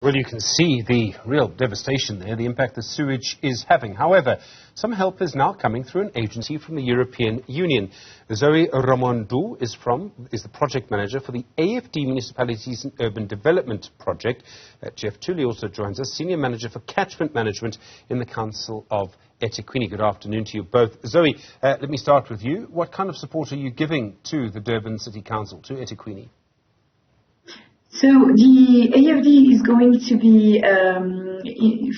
Well, you can see the real devastation there, the impact the sewage is having. However, some help is now coming through an agency from the European Union. Zoe Ramondou is the project manager for the AFD Municipalities and Urban Development Project. Jeff Tooley also joins us, senior manager for catchment management in the Council of Ethekwini. Good afternoon to you both. Zoe, let me start with you. What kind of support are you giving to the Durban City Council, to Ethekwini? So the AFD is going to be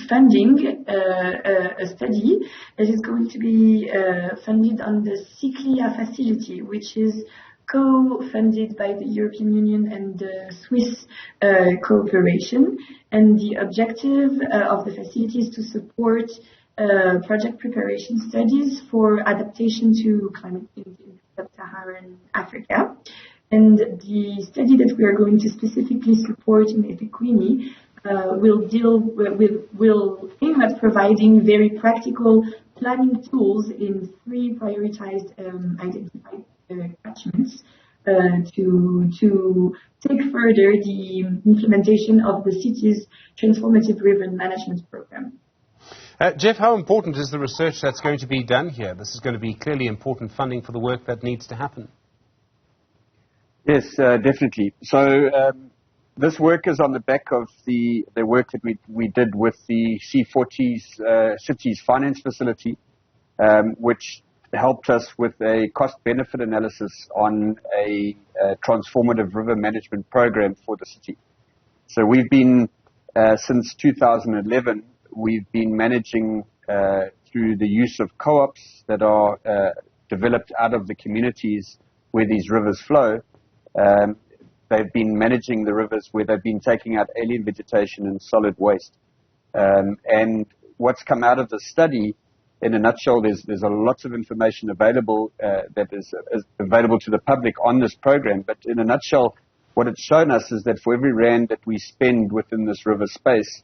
funding a study that is going to be funded on the Ciclia facility, which is co-funded by the European Union and the Swiss cooperation. And the objective of the facility is to support project preparation studies for adaptation to climate change in sub-Saharan Africa. And the study that we are going to specifically support in Ethekwini will aim at providing very practical planning tools in 3 prioritized identified catchments to take further the implementation of the city's transformative river management program. Jeff, how important is the research that's going to be done here? This is going to be clearly important funding for the work that needs to happen. Yes, definitely. So this work is on the back of the work that we did with the C40's Cities Finance Facility, which helped us with a cost-benefit analysis on a transformative river management program for the city. So we've been, since 2011, we've been managing through the use of co-ops that are developed out of the communities where these rivers flow. They've been managing the rivers where they've been taking out alien vegetation and solid waste. And what's come out of the study, in a nutshell, there's a lot of information available that is available to the public on this program. But in a nutshell, what it's shown us is that for every rand that we spend within this river space,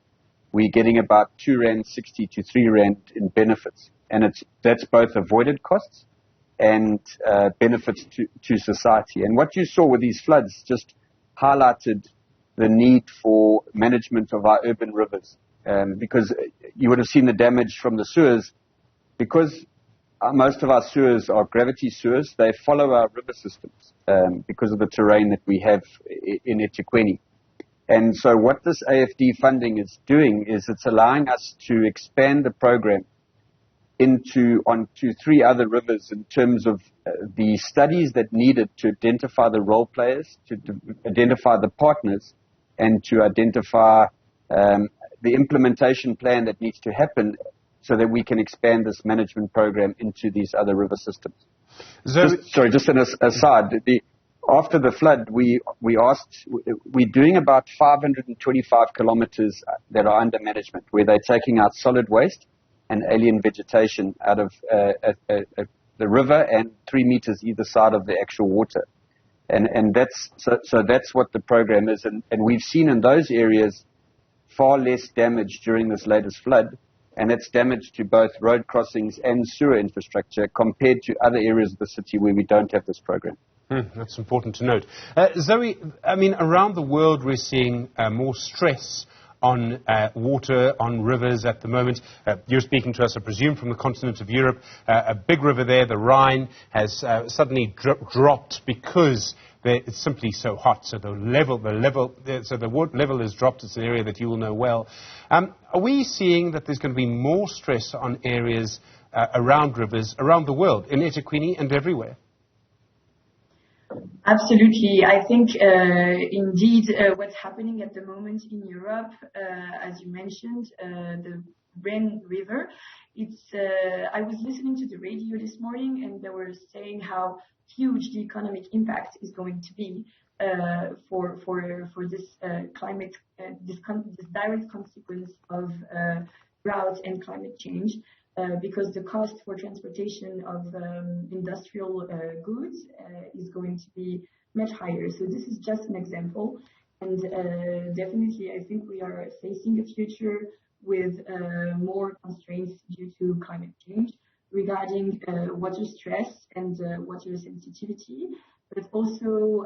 we're getting about 2 rand 60 to 3 rand in benefits. And that's both avoided costs and benefits to society. And what you saw with these floods just highlighted the need for management of our urban rivers, because you would have seen the damage from the sewers. Because most of our sewers are gravity sewers, they follow our river systems because of the terrain that we have in Ethekwini. And so what this AFD funding is doing is it's allowing us to expand the program onto 3 other rivers in terms of the studies that needed to identify the role players, to identify the partners, and to identify the implementation plan that needs to happen so that we can expand this management program into these other river systems. Just an aside, after the flood, we're doing about 525 kilometers that are under management, where they're taking out solid waste and alien vegetation out of the river and 3 meters either side of the actual water. And that's what the program is. And we've seen in those areas far less damage during this latest flood, and it's damage to both road crossings and sewer infrastructure compared to other areas of the city where we don't have this program. That's important to note. Zoe, I mean, around the world we're seeing more stress on water, on rivers at the moment. You're speaking to us, I presume, from the continent of Europe. A big river there, the Rhine, has suddenly dropped because it's simply so hot. So the water level has dropped. It's an area that you will know well. Are we seeing that there's going to be more stress on areas around rivers around the world, in Ethekwini and everywhere? Absolutely. I think, indeed, what's happening at the moment in Europe, as you mentioned, the Rhine River, I was listening to the radio this morning, and they were saying how huge the economic impact is going to be for this climate, this direct consequence of drought and climate change. Because the cost for transportation of industrial goods is going to be much higher. So this is just an example. And definitely, I think we are facing a future with more constraints due to climate change regarding water stress and water sensitivity, but also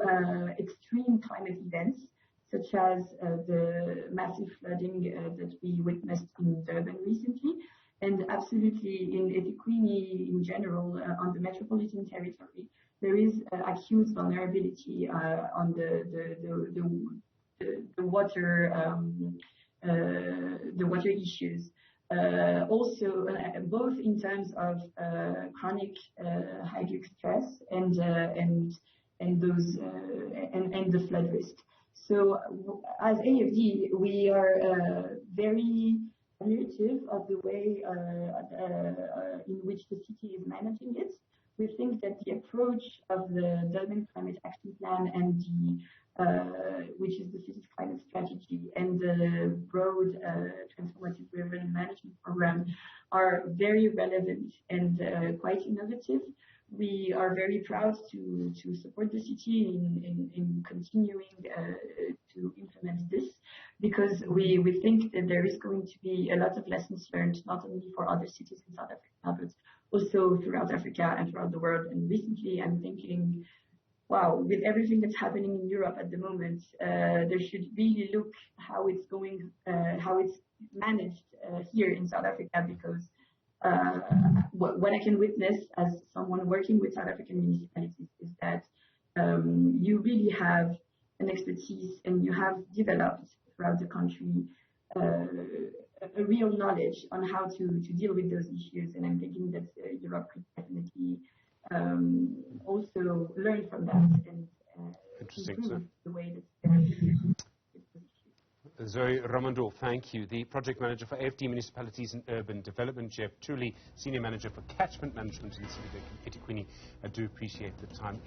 extreme climate events such as the massive flooding that we witnessed in Durban recently, and absolutely in Ethekwini in general, on the metropolitan territory, there is acute vulnerability on the water issues. Also, both in terms of chronic hydric stress and the flood risk. So, as AFD, we are very appreciative of the way in which the city is managing it. We think that the approach of the Durban Climate Action Plan and which is the city's climate strategy, and the broad transformative river management program are very relevant and quite innovative. We are very proud to support the city in continuing to implement this, because we think that there is going to be a lot of lessons learned, not only for other cities in South Africa, but also throughout Africa and throughout the world. And recently I'm thinking, wow, with everything that's happening in Europe at the moment, there should really look how it's going, how it's managed here in South Africa, because what I can witness as someone working with South African municipalities is that you really have an expertise, and you have developed throughout the country a real knowledge on how to deal with those issues. And I'm thinking that Europe could definitely also learn from that and improve the way that Zoe Ramondou, thank you. The Project Manager for AFD Municipalities and Urban Development, Jeff Tooley, Senior Manager for Catchment Management in the City of Ethekwini. I do appreciate the time.